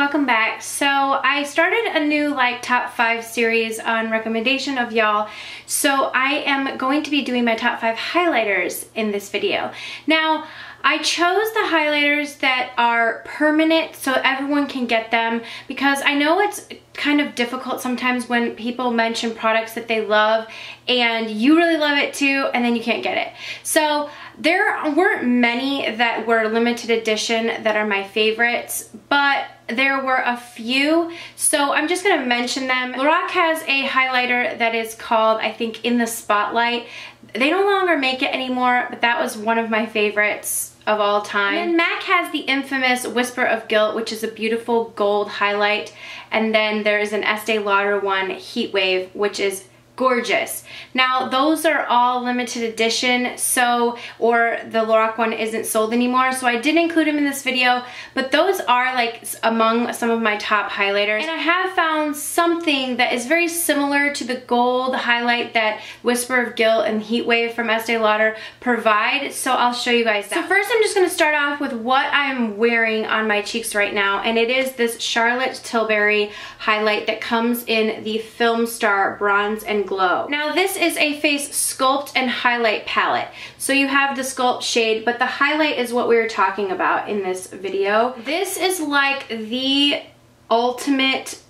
welcome back. So I started a new like top 5 series on recommendation of y'all. So I am going to be doing my top 5 highlighters in this video. Now I chose the highlighters that are permanent so everyone can get them, because I know it's kind of difficult sometimes when people mention products that they love and you really love it too and then you can't get it. So there weren't many that were limited edition that are my favorites, but there were a few, so I'm just going to mention them. Lorac has a highlighter that is called, I think, In the Spotlight. They no longer make it anymore, but that was one of my favorites of all time. And then MAC has the infamous Whisper of Guilt, which is a beautiful gold highlight. And then there's an Estee Lauder one, Heat Wave, which is gorgeous. Now those are all limited edition, so, or the Lorac one isn't sold anymore, so I didn't include them in this video, but those are like among some of my top highlighters. And I have found something that is very similar to the gold highlight that Whisper of Guilt and Heat Wave from Estee Lauder provide, so I'll show you guys that. So first I'm just going to start off with what I'm wearing on my cheeks right now, and it is this Charlotte Tilbury highlight that comes in the Film Star Bronze and Glow. Now this is a face sculpt and highlight palette. So you have the sculpt shade, but the highlight is what we were talking about in this video. This is like the ultimate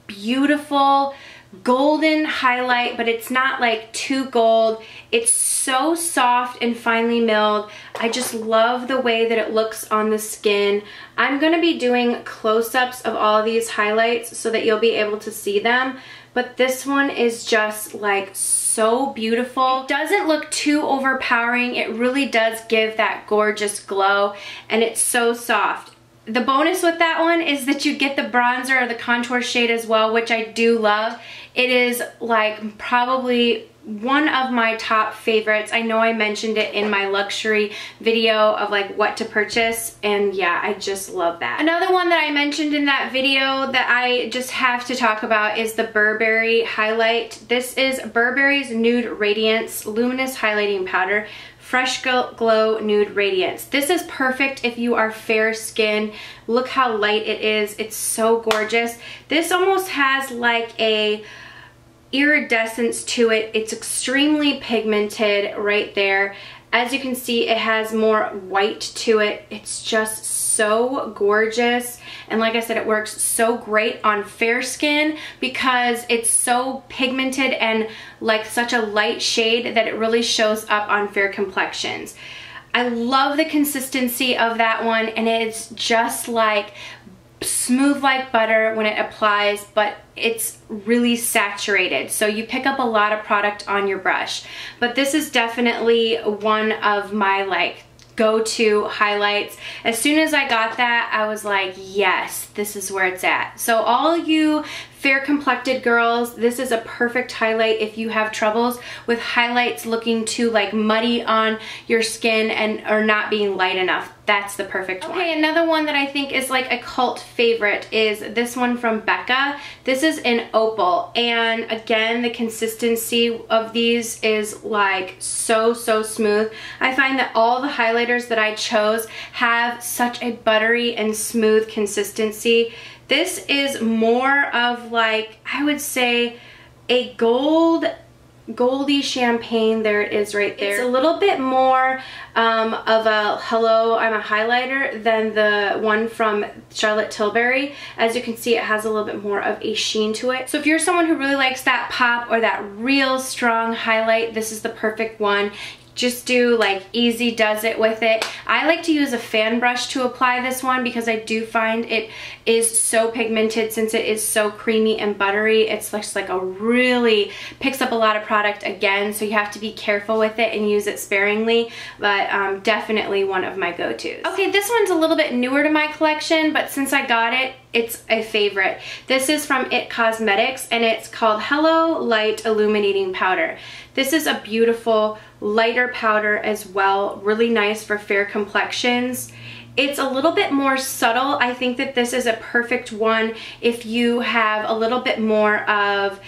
beautiful golden highlight, but it's not like too gold. It's so soft and finely milled. I just love the way that it looks on the skin. I'm going to be doing close-ups of all of these highlights so that you'll be able to see them, but this one is just like so beautiful. It doesn't look too overpowering. It really does give that gorgeous glow, and it's so soft. The bonus with that one is that you get the bronzer or the contour shade as well, which I do love. It is like probably one of my top favorites. I know I mentioned it in my luxury video of like what to purchase, and yeah, I just love that. Another one that I mentioned in that video that I just have to talk about is the Burberry highlight. This is Burberry's Nude Radiance Luminous Highlighting Powder. Fresh Glow Nude Radiance. This is perfect if you are fair skinned. Look how light it is. It's so gorgeous. This almost has like a iridescence to it. It's extremely pigmented right there. As you can see, it has more white to it. It's just so gorgeous, and like I said, it works so great on fair skin because it's so pigmented and like such a light shade that it really shows up on fair complexions. I love the consistency of that one, and it's just like smooth like butter when it applies, but it's really saturated, so you pick up a lot of product on your brush. But this is definitely one of my like go-to highlights. As soon as I got that, I was like, yes, this is where it's at. So all you fair complected girls, this is a perfect highlight if you have troubles with highlights looking too like muddy on your skin and or not being light enough. That's the perfect one. Okay, another one that I think is like a cult favorite is this one from Becca. This is in Opal, and again, the consistency of these is like so smooth. I find that all the highlighters that I chose have such a buttery and smooth consistency. This is more of like, I would say, a goldy champagne. There it is right there. It's a little bit more of a Hello, I'm a highlighter than the one from Charlotte Tilbury. As you can see, it has a little bit more of a sheen to it. So if you're someone who really likes that pop or that real strong highlight, this is the perfect one. Just do like easy does it with it. I like to use a fan brush to apply this one because I do find it is so pigmented since it is so creamy and buttery. It's just like a really picks up a lot of product again, so you have to be careful with it and use it sparingly, but definitely one of my go-tos. Okay, this one's a little bit newer to my collection, but since I got it, it's a favorite. This is from It Cosmetics, and it's called Hello Light Illuminating Powder. This is a beautiful lighter powder as well, really nice for fair complexions. It's a little bit more subtle. I think that this is a perfect one if you have a little bit more of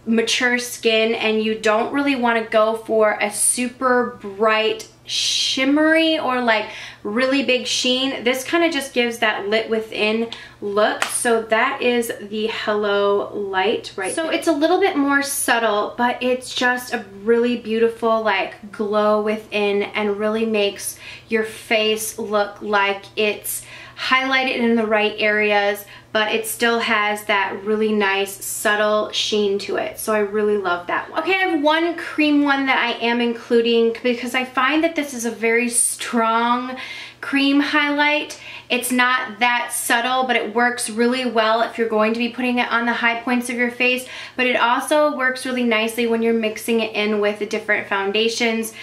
mature skin and you don't really want to go for a super bright shimmery or like really big sheen. This kind of just gives that lit within look. So that is the Hello Light right there. So it's a little bit more subtle, but it's just a really beautiful like glow within and really makes your face look like it's highlighted in the right areas, but it still has that really nice subtle sheen to it. So I really love that one. Okay, I have one cream one that I am including because I find that this is a very strong cream highlight. It's not that subtle, but it works really well if you're going to be putting it on the high points of your face, but it also works really nicely when you're mixing it in with different foundations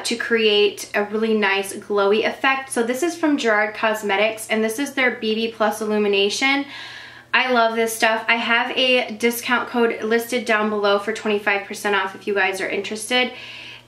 to create a really nice glowy effect. So this is from Gerard Cosmetics, and this is their BB Plus Illumination. I love this stuff. I have a discount code listed down below for 25% off if you guys are interested.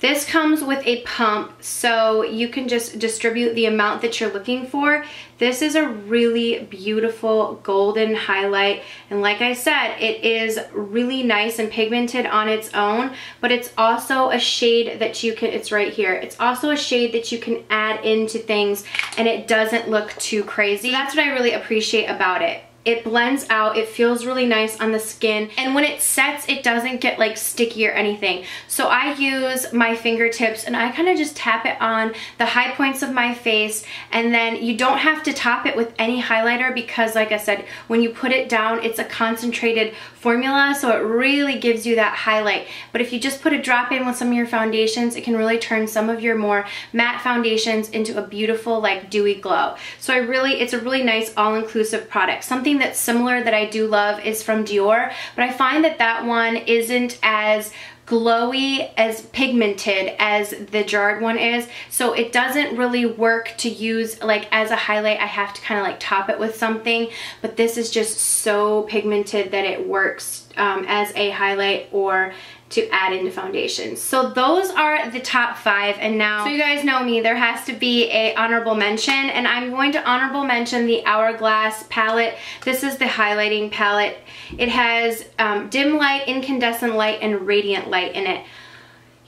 This comes with a pump, so you can just distribute the amount that you're looking for. This is a really beautiful golden highlight, and like I said, it is really nice and pigmented on its own, but it's also a shade that you can, it's right here, it's also a shade that you can add into things and it doesn't look too crazy. So that's what I really appreciate about it. It blends out, it feels really nice on the skin, and when it sets, it doesn't get like sticky or anything. So I use my fingertips and I kind of just tap it on the high points of my face, and then you don't have to top it with any highlighter because like I said, when you put it down, it's a concentrated formula, so it really gives you that highlight. But if you just put a drop in with some of your foundations, it can really turn some of your more matte foundations into a beautiful like dewy glow. So it's a really nice all-inclusive product. Something that's similar that I do love is from Dior, but I find that that one isn't as glowy, as pigmented as the Gerard one is, so it doesn't really work to use like as a highlight. I have to kind of like top it with something, but this is just so pigmented that it works as a highlight or to add into foundation. So those are the top 5, and now, so you guys know me, there has to be a honorable mention, and I'm going to honorable mention the Hourglass palette. This is the highlighting palette. It has dim light, incandescent light, and radiant light in it.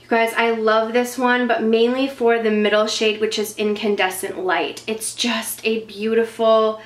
You guys, I love this one, but mainly for the middle shade, which is incandescent light. It's just a beautiful,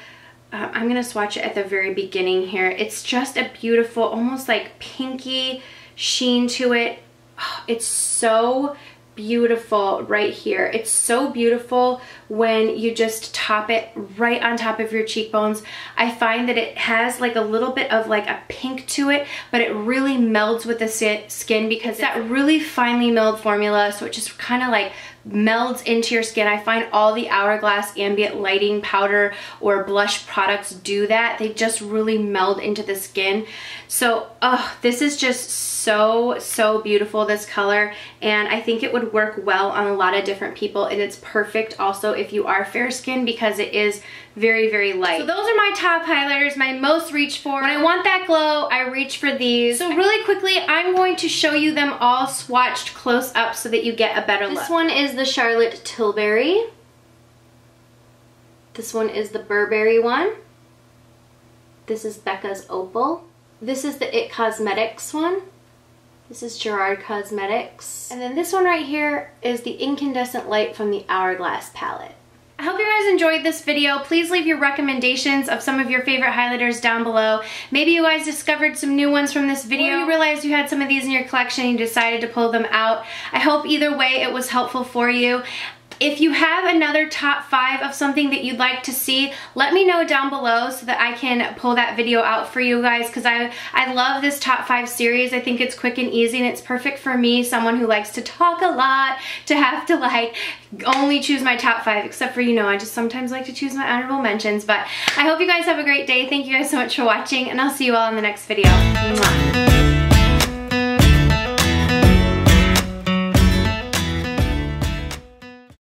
I'm gonna swatch it at the very beginning here. It's just a beautiful, almost like pinky sheen to it. Oh, it's so beautiful right here. It's so beautiful when you just top it right on top of your cheekbones. I find that it has like a little bit of like a pink to it, but it really melds with the skin because it's that really finely milled formula, so it just kind of like melds into your skin. I find all the Hourglass ambient lighting powder or blush products do that. They just really meld into the skin. So, this is just so beautiful, this color, and I think it would work well on a lot of different people, and it's perfect also if you are fair skinned because it is very light. So those are my top highlighters, my most reach for. When I want that glow, I reach for these. So really quickly, I'm going to show you them all swatched close up so that you get a better look. This one is the Charlotte Tilbury. This one is the Burberry one. This is Becca's Opal. This is the It Cosmetics one. This is Gerard Cosmetics. And then this one right here is the Incandescent Light from the Hourglass palette. I hope you guys enjoyed this video. Please leave your recommendations of some of your favorite highlighters down below. Maybe you guys discovered some new ones from this video. Or you realized you had some of these in your collection and you decided to pull them out. I hope either way it was helpful for you. If you have another top 5 of something that you'd like to see, let me know down below so that I can pull that video out for you guys, because I love this top 5 series. I think it's quick and easy, and it's perfect for me, someone who likes to talk a lot, to have to like only choose my top 5, except for, you know, I just sometimes like to choose my honorable mentions. But I hope you guys have a great day. Thank you guys so much for watching, and I'll see you all in the next video. Mwah.